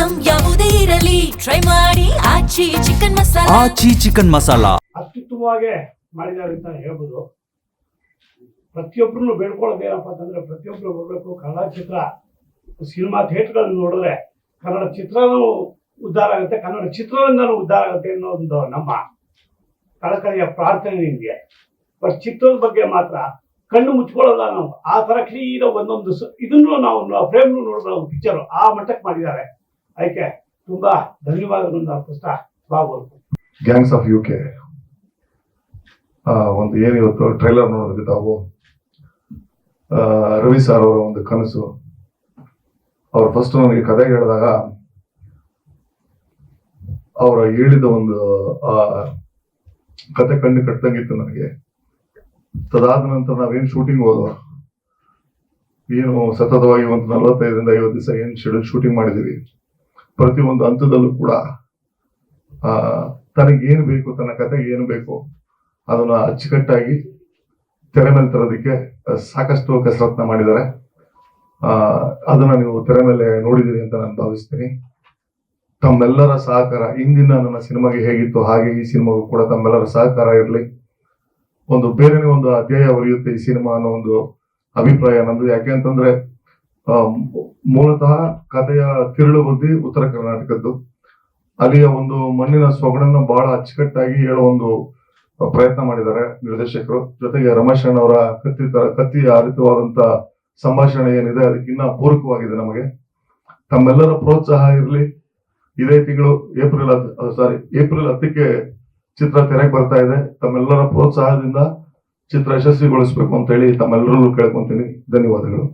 Item ಯಾವುದೇ ಇರಲಿ try ಮಾಡಿ ಆಚಿ ಚಿಕನ್ ಮಸಾಲಾ. ಆಚಿ ಚಿಕನ್ ಮಸಾಲಾ ಅತ್ಯುತ್ತಮವಾಗಿ ಮಾಡಿದ್ದಾರೆ ಅಂತ ಹೇಳ್ಬೋದು. ಪ್ರತಿಯೊಬ್ಬರನ್ನು ಬೇಡ್ಕೊಳ್ಳೋದೇನಪ್ಪ ಅಂತಂದ್ರೆ ಪ್ರತಿಯೊಬ್ಬರು ಬರಬೇಕು. ಕನ್ನಡ ಚಿತ್ರ ಸಿನಿಮಾ ಥಿಯೇಟರ್ಗಳನ್ನು ನೋಡಿದ್ರೆ ಕನ್ನಡ ಚಿತ್ರನೂ ಉದ್ಧಾರ ಆಗುತ್ತೆ, ಕನ್ನಡ ಚಿತ್ರರಿಂದನೂ ಉದ್ಧಾರ ಆಗುತ್ತೆ ಅನ್ನೋ ಒಂದು ನಮ್ಮ ಕಳಕಳಿಯ ಪ್ರಾರ್ಥನೆ ನಿಮಗೆ. ಬಟ್ ಚಿತ್ರದ ಬಗ್ಗೆ ಮಾತ್ರ ಕಣ್ಣು ಮುಚ್ಕೊಳ್ಳಲ್ಲ ನಾವು. ಆ ಥರ ಕ್ಲೀನ ಒಂದೊಂದು ಇದನ್ನು ನಾವು ಫ್ರೇಮ್ ನೋಡಿದ್ರೆ ನಾವು ಪಿಕ್ಚರು ಆ ಮಟ್ಟಕ್ಕೆ ಮಾಡಿದ್ದಾರೆ. ಅದಕ್ಕೆ ತುಂಬಾ ಧನ್ಯವಾದಗಳನ್ನು ಅರ್ಪಿಸ್ತಾ ಬಾಗ್ಬೋದು. ಗ್ಯಾಂಗ್ಸ್ ಆಫ್ UK ಒಂದು ಏನಿವತ್ತು ಟ್ರೈಲರ್ ನೋಡಿದ್ರಿ ತಾವು. ರವಿ ಸರ್ ಅವರ ಒಂದು ಕನಸು. ಅವ್ರು ಫಸ್ಟ್ ನನಗೆ ಕತೆ ಹೇಳಿದಾಗ ಅವರ ಹೇಳಿದ ಒಂದು ಕತೆ ಕಣ್ಣು ಕಟ್ಟಂಗಿತ್ತು ನನಗೆ. ತದಾದ ನಂತರ ನಾವೇನು ಶೂಟಿಂಗ್ ಹೋದೋ, ಏನು ಸತತವಾಗಿ ಒಂದು 45ರಿಂದ 50 ದಿವಸ ಏನು ಶೆಡ್ಯೂಲ್ ಶೂಟಿಂಗ್ ಮಾಡಿದೀವಿ, ಪ್ರತಿಯೊಂದು ಹಂತದಲ್ಲೂ ಕೂಡ ತನಗೇನು ಬೇಕು, ತನ್ನ ಕತೆಗೆ ಏನು ಬೇಕು ಅದನ್ನ ಅಚ್ಚುಕಟ್ಟಾಗಿ ತೆರೆ ಮೇಲೆ ತರೋದಕ್ಕೆ ಸಾಕಷ್ಟು ಕಸರತ್ನ ಮಾಡಿದ್ದಾರೆ. ಅದನ್ನ ನೀವು ತೆರೆ ಮೇಲೆ ನೋಡಿದಿರಿ ಅಂತ ನಾನು ಭಾವಿಸ್ತೀನಿ. ತಮ್ಮೆಲ್ಲರ ಸಹಕಾರ ಇಂದಿನ ನನ್ನ ಸಿನಿಮಾಗೆ ಹೇಗಿತ್ತು ಹಾಗೆ ಈ ಸಿನಿಮಾಗೂ ಕೂಡ ತಮ್ಮೆಲ್ಲರ ಸಹಕಾರ ಇರಲಿ. ಒಂದು ಬೇರೆನೇ ಒಂದು ಅಧ್ಯಾಯ ಬರೆಯುತ್ತೆ ಈ ಸಿನಿಮಾ ಅನ್ನೋ ಒಂದು ಅಭಿಪ್ರಾಯ ನಂದು. ಯಾಕೆ ಅಂತಂದ್ರೆ ಮೂಲತಃ ಕಥೆಯ ತಿರುಳು ಬುದ್ಧಿ ಉತ್ತರ ಕರ್ನಾಟಕದ್ದು. ಅಲ್ಲಿಯ ಒಂದು ಮಣ್ಣಿನ ಸೊಗಡನ್ನ ಬಹಳ ಅಚ್ಚುಕಟ್ಟಾಗಿ ಹೇಳೋ ಒಂದು ಪ್ರಯತ್ನ ಮಾಡಿದ್ದಾರೆ ನಿರ್ದೇಶಕರು. ಜೊತೆಗೆ ರಮೇಶ್ ಅವರ ಕತ್ತಿ ಹರಿತವಾದಂತ ಸಂಭಾಷಣೆ ಏನಿದೆ ಅದಕ್ಕಿನ್ನ ಪೂರಕವಾಗಿದೆ ನಮಗೆ. ತಮ್ಮೆಲ್ಲರ ಪ್ರೋತ್ಸಾಹ ಇರಲಿ. ಇದೇ ತಿಂಗಳು ಏಪ್ರಿಲ್ 10ಕ್ಕೆ ಚಿತ್ರ ತೆರೆಗೆ ಬರ್ತಾ ಇದೆ. ತಮ್ಮೆಲ್ಲರ ಪ್ರೋತ್ಸಾಹದಿಂದ ಚಿತ್ರ ಯಶಸ್ವಿಗೊಳಿಸ್ಬೇಕು ಅಂತ ಹೇಳಿ ತಮ್ಮೆಲ್ಲರಲ್ಲೂ ಕೇಳ್ಕೊಂತೀನಿ. ಧನ್ಯವಾದಗಳು.